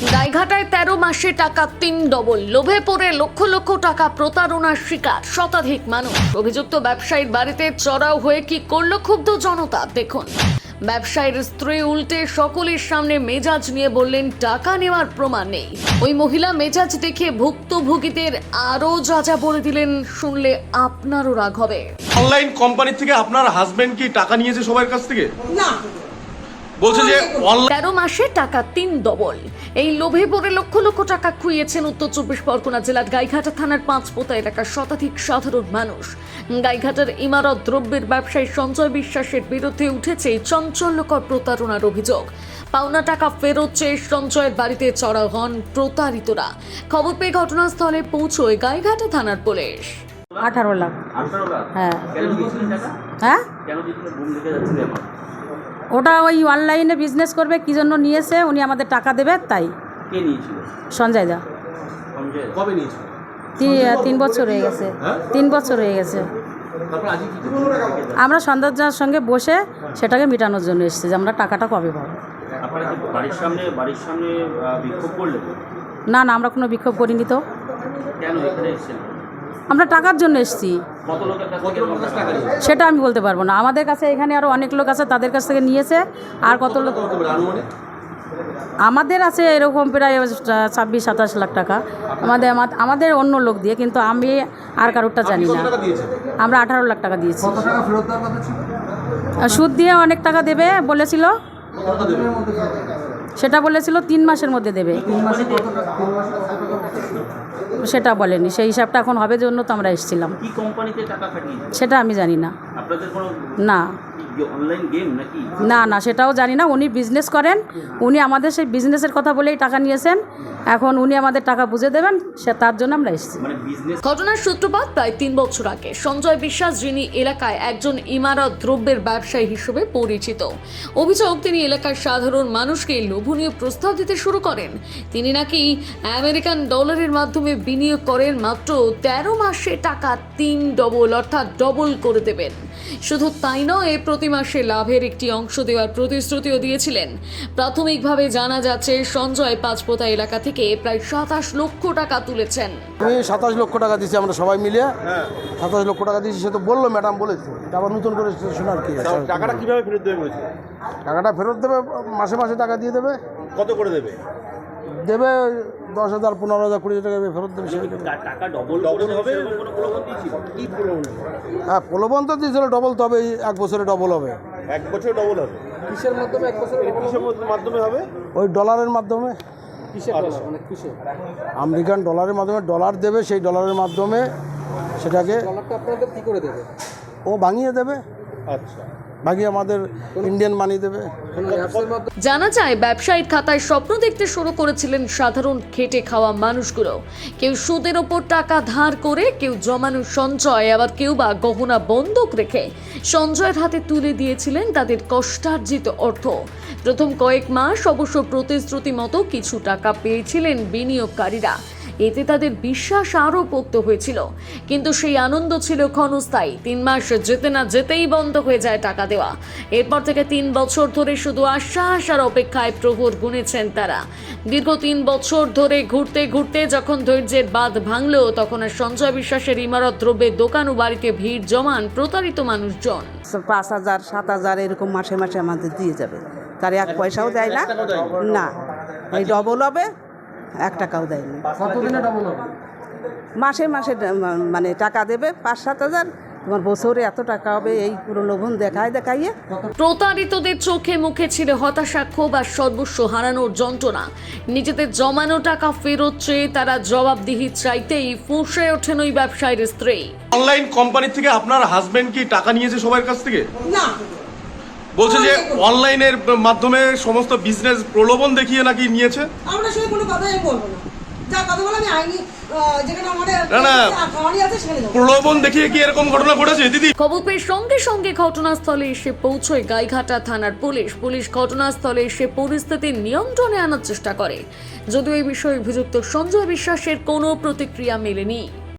গাইঘাটায় 13 মাসে টাকা 3 ডবল, লোভে পড়ে লক্ষ লক্ষ টাকা প্রতারণার শিকার শতাধিক মানুষ। অভিযুক্ত ব্যবসায়ীর বাড়িতে চড়াও হয়ে কি করল ক্ষুব্ধ জনতা, দেখুন। ব্যবসায়ীর স্ত্রী উল্টে সকলের সামনে মেজাজ নিয়ে বললেন টাকা নেওয়ার প্রমাণ নেই। ওই মহিলা মেজাজ দেখে ভুক্তভোগীদের আরো যা বলে দিলেন, শুনলে আপনারও রাগ হবে। অনলাইন কোম্পানি থেকে আপনার হাজবেন্ড কি টাকা নিয়েছে সবার কাছ থেকে? না, বলছে যে 13 মাসে টাকা 3 ডবল, এই লোভে পড়ে লক্ষ লক্ষ টাকা খুইয়েছেন উত্তর 24 পরগনা জেলার গাইঘাটা থানার পাঁচপোতা এলাকার শতাধিক সাধারণ মানুষ। গাইঘাটার ইমারত দ্রব্যের ব্যবসায়ী সঞ্জয় বিশ্বাসের বিরুদ্ধে উঠেছে চাঞ্চল্যকর প্রতারণার অভিযোগ। পাওনা টাকা ফেরত চেয়ে সঞ্জয়ের বাড়িতে চড়াও হন প্রতারিতরা। খবর পেয়ে ঘটনাস্থলে পৌঁছয় গাইঘাটা থানার পুলিশ। 18 লাখ। 18 লাখ? হ্যাঁ। কেন দিয়েছিলেন টাকা? হ্যাঁ, কেন দিয়েছিলেন? ঘুম দেখে যাচ্ছিলেন আমার। ওটা ওই অনলাইনে বিজনেস করবে, কি জন্য নিয়েছে, উনি আমাদের টাকা দেবে তাই। কে নিয়েছিল? সঞ্জয় দা। সঞ্জয় কবে নিয়েছিল? 3 বছর হয়ে গেছে। 3 বছর হয়ে গেছে। তারপর আজকে কি করলেন? আমরা সন্ধ্যার সঙ্গে বসে সেটাকে মেটানোর জন্য এসেছি যে আমরা টাকাটা কবে পাবো। আপনারা কি বাড়ির সামনে বিক্ষোভ করলেন? না, আমরা কোনো বিক্ষোভ করিনি তো। কেন এখানে এসেছেন? আমরা টাকার জন্য এসেছি, কত লোকের কাছ থেকে টাকা নিয়েছে? সেটা আমি বলতে পারবো না। আমাদের কাছে এখানে আরও অনেক লোক আছে, তাদের কাছ থেকে নিয়েছে। আর কত লোক আমাদের আছে এরকম প্রায় 26-27 লাখ টাকা আমাদের অন্য লোক দিয়ে, কিন্তু আমি আর কারোরটা জানি না। আমরা 18 লাখ টাকা দিয়েছি। সুদ দিয়ে অনেক টাকা দেবে বলেছিল, সেটা বলেছিল 3 মাসের মধ্যে দেবে। সেটা বলেনি, সেই হিসাবটা এখন হবে জন্য তো আমরা এসেছিলাম। কি কোম্পানিতে টাকা খাটিয়েছে সেটা আমি জানি না। আপনাদের কোনো না অনলাইন গেম নাকি? না, সেটাও জানি না। উনি বিজনেস করেন, উনি আমাদের সেই বিজনেসের কথা বলেই টাকা নিয়েছেন। এখন উনি আমাদের টাকা বুঝে দেবেন, সে তার জন্য আমরা এসেছি। মানে বিজনেস। ঘটনার সূত্রপাত প্রায় 3 বছর আগে। সঞ্জয় বিশ্বাস, যিনি এলাকায় একজন ইমারত দ্রব্যের ব্যবসায়ী হিসেবে পরিচিত, অভিযোগ তিনি এলাকার সাধারণ মানুষকে লোভনীয় প্রস্তাব দিতে শুরু করেন। তিনি নাকি আমেরিকান ডলারের মাধ্যমে বিনিয়োগ করেন, মাত্র 13 মাসে টাকা 3 ডবল অর্থাৎ ডবল করে দেবেন। শুধু তাই নয়, প্রতি মাসে লাভের একটি অংশ দেওয়ার প্রতিশ্রুতিও দিয়েছিলেন। প্রাথমিকভাবে জানা যাচ্ছে সঞ্জয় পাঁচপোতা এলাকা থেকে প্রায় 27 লক্ষ টাকা তুলেছেন। আমি 27 লক্ষ টাকা দিয়েছি, আমরা সবাই মিলে 27 লক্ষ টাকা দিয়েছি। সে তো বললো, ম্যাডাম বলেছে, আবার নতুন করে শোনার কি আছে। টাকাটা কিভাবে ফেরত দেবে বলেছে? টাকাটা ফেরত দেবে, মাসে মাসে টাকা দিয়ে দেবে। কত করে দেবে? 10,000, 15,000, 20,000 টাকা ফেরত দেবে। টাকা ডবল হবে? কোনো প্রলোভন দিয়েছিল? কি প্রলোভন? হ্যাঁ, প্রলোভন তো দিয়েছিল, ডবল তো হবে, 1 বছরে ডবল হবে। 1 বছর ডবল হবে? কিসের মাধ্যমে 1 বছরে? কিসের মাধ্যমে হবে? ওই ডলারের মাধ্যমে। কিসের ডলার? মানে কিসের? আমেরিকান ডলারের মাধ্যমে ডলার দেবে, সেই ডলারের মাধ্যমে সেটাকে ডলারটা আপনাদের কী করে দেবে? ও ভাঙিয়ে দেবে। আচ্ছা, বাকি আমাদের ইন্ডিয়ান মানি দেবে। জানা যায়, ব্যবসায়ীর খাতায় স্বপ্ন দেখতে শুরু করেছিলেন সাধারণ খেটে খাওয়া মানুষগুলো। কেউ সুদের ওপর টাকা ধার করে, কেউ জমানো সঞ্চয়, আবার কেউ বা গহনা বন্ধক রেখে সঞ্জয়ের হাতে তুলে দিয়েছিলেন তাদের কষ্টার্জিত অর্থ। প্রথম কয়েক মাস অবশ্য প্রতিশ্রুতি মতো কিছু টাকা পেয়েছিলেন বিনিয়োগকারীরা। এতে তাদের বিশ্বাস আরও পোক্ত হয়েছিল, কিন্তু সেই আনন্দ ছিল ক্ষণস্থায়ী। 3 মাস যেতে না যেতেই বন্ধ হয়ে যায় টাকা দেওয়া। এরপর থেকে 3 বছর ধরে শুধু আশ্বাস আর অপেক্ষায় প্রহর গুনেছেন তারা। দীর্ঘ 3 বছর ধরে ঘুরতে ঘুরতে যখন ধৈর্যের বাঁধ ভাঙল, তখন আর সঞ্জয় বিশ্বাসের ইমারত দ্রব্যের দোকান ও বাড়িতে ভিড় জমান প্রতারিত মানুষজন। 5,000, 7,000 এরকম মাসে মাসে আমাদের দিয়ে যাবে। তার 1 পয়সাও দেয় না। না, এই ডবল হবে, 1 টাকাও দেয়নি। কতদিনে ডবল হবে? মাসে মাসে মানে টাকা দেবে 5-7 হাজার, তোমার বছরে এত টাকা হবে, এই প্রলোভন দেখাইয়ে। প্রতারিতদের চোখে মুখে ছিল হতাশা, ক্ষোভ আর সর্বস্ব হারানোর যন্ত্রণা। নিজেদের জমানো টাকা ফেরত চেয়ে তারা জবাবদিহি চাইতেই ফুঁসে ওঠেন ওই ব্যবসায়ীর স্ত্রী। অনলাইন কোম্পানি থেকে আপনার হাজবেন্ড কি টাকা নিয়েছে সবার কাছ থেকে? না, বলছে যে অনলাইনের মাধ্যমে সমস্ত বিজনেস প্রলোভন দেখিয়ে নাকি নিয়েছে। আমরা সেই কোনো কথাই বলবো না। যা কথা বলে আমি আইনি, যেখানে আমাদের আছে সেখানে যাবো। প্রলোভন দেখিয়ে কি এরকম ঘটনা ঘটেছে দিদি? খবর পেয়ে সঙ্গে সঙ্গে ঘটনাস্থলে এসে পৌঁছয় গাইঘাটা থানার পুলিশ ঘটনাস্থলে এসে পরিস্থিতি নিয়ন্ত্রণে আনার চেষ্টা করে, যদিও এই বিষয়ে অভিযুক্ত সঞ্জয় বিশ্বাসের কোনো প্রতিক্রিয়া মেলেনি।